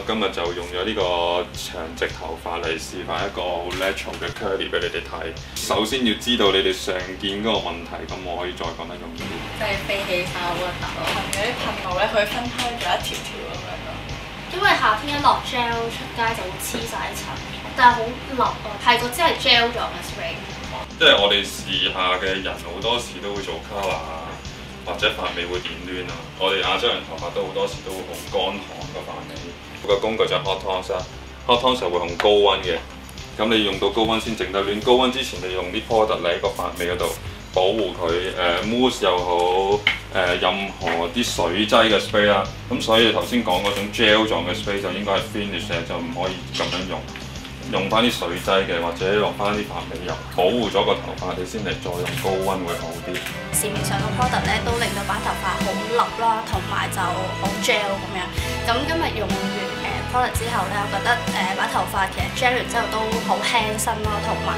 今日就用咗呢個長直頭髮嚟示範一個好 natural 嘅 curly 俾你哋睇。首先要知道你哋常見嗰個問題，咁我可以再講得容易啲。即係飛起晒好核突咯，嗰啲噴霧咧，佢分開咗一條條咁樣咯。因為夏天一落 gel 出街就會黐晒一層，但係好立啊，係個真係 gel 狀嘅 spray。即係我哋時下嘅人好多時都會做 colour 啊，或者髮尾會電攣啊。我哋亞洲人頭髮都好多時都會好乾旱個髮尾。個工具就係 hot toss 啦 ，hot toss 就會用高溫嘅。咁你用到高溫先整得攣，高溫之前你用啲 product 喺個髮尾嗰度保護佢，mousse 又好，任何啲水劑嘅 spray 啦。咁所以頭先講嗰種 gel 狀嘅 spray 就應該係 finish 嘅，就唔可以咁樣用。用翻啲水劑嘅，或者落翻啲髮尾油，保護咗個頭髮，你先嚟再用高溫會好啲。市面上嘅 product 咧都令到把頭髮好立啦，同埋就好 gel 咁樣。咁今日用完product 之後咧，我覺得把頭髮其實 gel 完之後都好輕身咯，同埋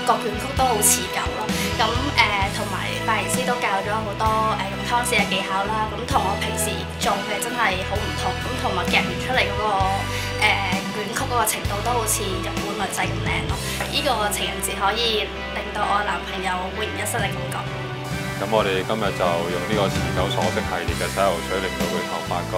個捲曲都好持久咯。咁同埋髮型師都教咗好多用湯匙嘅技巧啦。咁同我平時做嘅真係好唔同。咁同埋夾完出嚟嗰個捲曲嗰個程度都好似日本女仔咁靚咯。呢個情人節可以令到我男朋友煥然一新嘅感覺。咁我哋今日就用呢個持久鎖色系列嘅洗頭水，令到佢頭髮個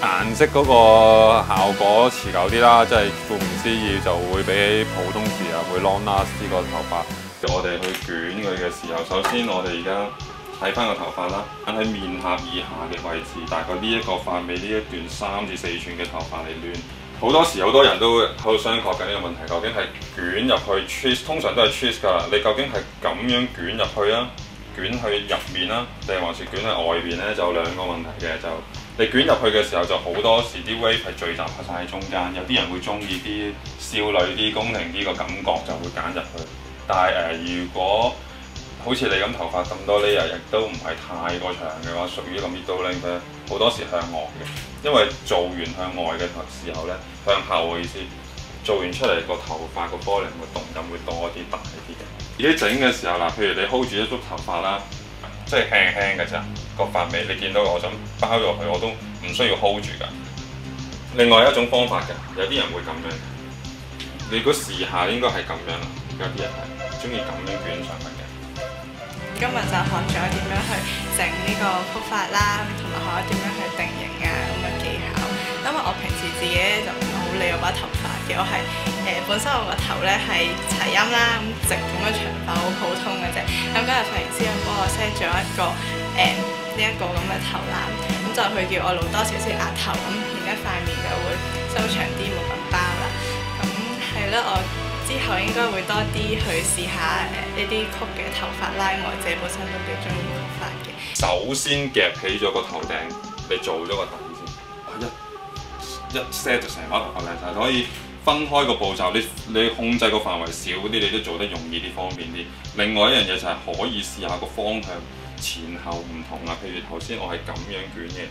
顏色嗰個效果持久啲啦。即係顧名思義就會比起普通時啊會 long last 呢個頭髮。我哋去捲佢嘅時候，首先我哋而家睇翻個頭髮啦，喺面頰以下嘅位置，大概呢一個髮尾呢一段3至4寸嘅頭髮嚟攣。好多時好多人都喺度商榷緊呢個問題，究竟係捲入去 twist， 通常都係 twist 㗎啦。你究竟係咁樣捲入去啊，捲去入面啦，定還是捲喺外邊咧？就兩個問題嘅。就你捲入去嘅時候，就好多時啲 wave 係聚集晒喺中間。有啲人會中意啲少女啲、宮廷啲個感覺，就會揀入去。但係如果好似你咁頭髮咁多 layer， 亦都唔係太過長嘅話，屬於一個 middle length 咧，好多時向外嘅。因為做完向外嘅時候咧，向後嘅意思，做完出嚟個頭髮個 volume 會動感會多啲、大啲嘅。自己整嘅時候嗱，譬如你 hold 住一束頭髮啦，即係輕輕嘅咋個髮尾，你見到我想包咗佢，我都唔需要 hold 住㗎。另外一種方法嘅，有啲人會咁樣嘅。你如果試下應該係咁樣啦，有啲人係中意咁樣捲上去嘅。今日就學咗點樣去整呢個曲髮啦，同埋學咗點樣去定型啊咁嘅技巧。因為我平時自己就唔係好理我把頭髮嘅，我係本身我個頭咧係齊陰啦，咁直咁嘅長髮好普通嘅啫。咁今日髮型師又幫我 set 咗一個呢一個咁嘅頭籃，咁就佢叫我露多少少額頭，咁而家塊面就會收長啲，冇咁包啦。咁係咯，我之後應該會多啲去試下呢啲曲嘅頭髮啦，因為我自己本身都幾中意曲髮嘅。首先夾起咗個頭頂，你做咗個底先，一 set 就成把頭髮靚晒。可以分開個步驟，你控制個範圍少啲，你都做得容易啲、方便啲。另外一樣嘢就係可以試下個方向前後唔同啊。譬如頭先我係咁樣捲嘅。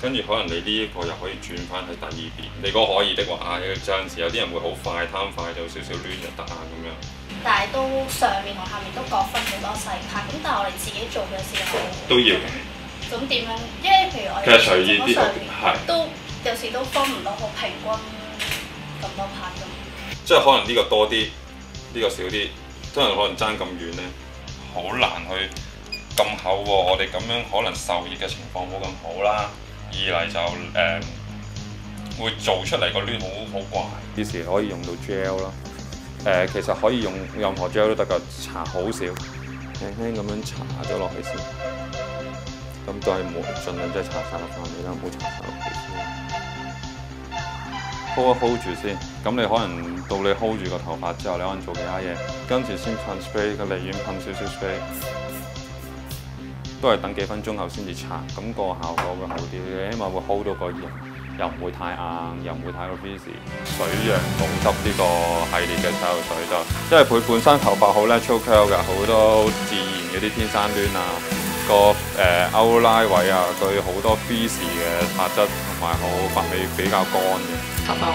跟住可能你呢一個又可以轉翻去第二邊，你嗰個可以的話，有陣時有啲人會好快貪快，就少少攣就得啊咁樣。但係都上面同下面都各分好多細 part，咁但係我哋自己做嘅時候都要嘅。咁點樣？因為譬如我哋隨意啲上面係都有時都分唔到好平均咁多 part 㗎。即係可能呢個多啲，呢個少啲，真係可能爭咁遠咧，好難去咁厚喎。我哋咁樣可能受熱嘅情況冇咁好啦。二嚟就會做出嚟個攣好怪。於是可以用到 gel 啦，其實可以用任何 gel 都得㗎，搽好少，輕輕咁樣搽咗落去先。咁都係冇盡量即係搽晒落塊面啦，唔好搽晒落去先。hold 一 hold 住先，咁你可能到你 hold 住個頭髮之後，你可能做其他嘢，跟住先噴 spray， 個離遠噴少少 spray。都係等幾分鐘後先至搽，咁個效果會好啲嘅，起碼會 hold 到個型，又唔會太硬，又唔會太過 frizzy。水陽保濕呢個系列嘅洗頭水就，因為佢本身頭髮好 natural curl 㗎，好多自然嗰啲天生攣啊，個outline位啊，佢好多 frizzy 嘅髮質，同埋好髮尾比較乾嘅。頭髮好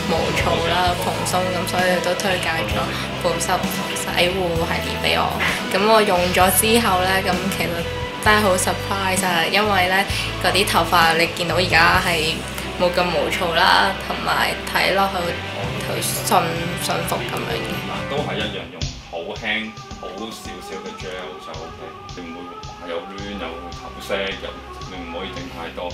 毛躁啦、蓬鬆咁，所以都推介咗保濕洗護系列俾我。咁我用咗之後呢，咁其實真係好 surprise 啊！因為呢嗰啲頭髮你見到而家係冇咁毛躁啦，同埋睇落去順服咁樣嘅。都係一樣用好輕好少少嘅 gel 就 OK，你唔會話又攣又頭色，又你唔可以整太多。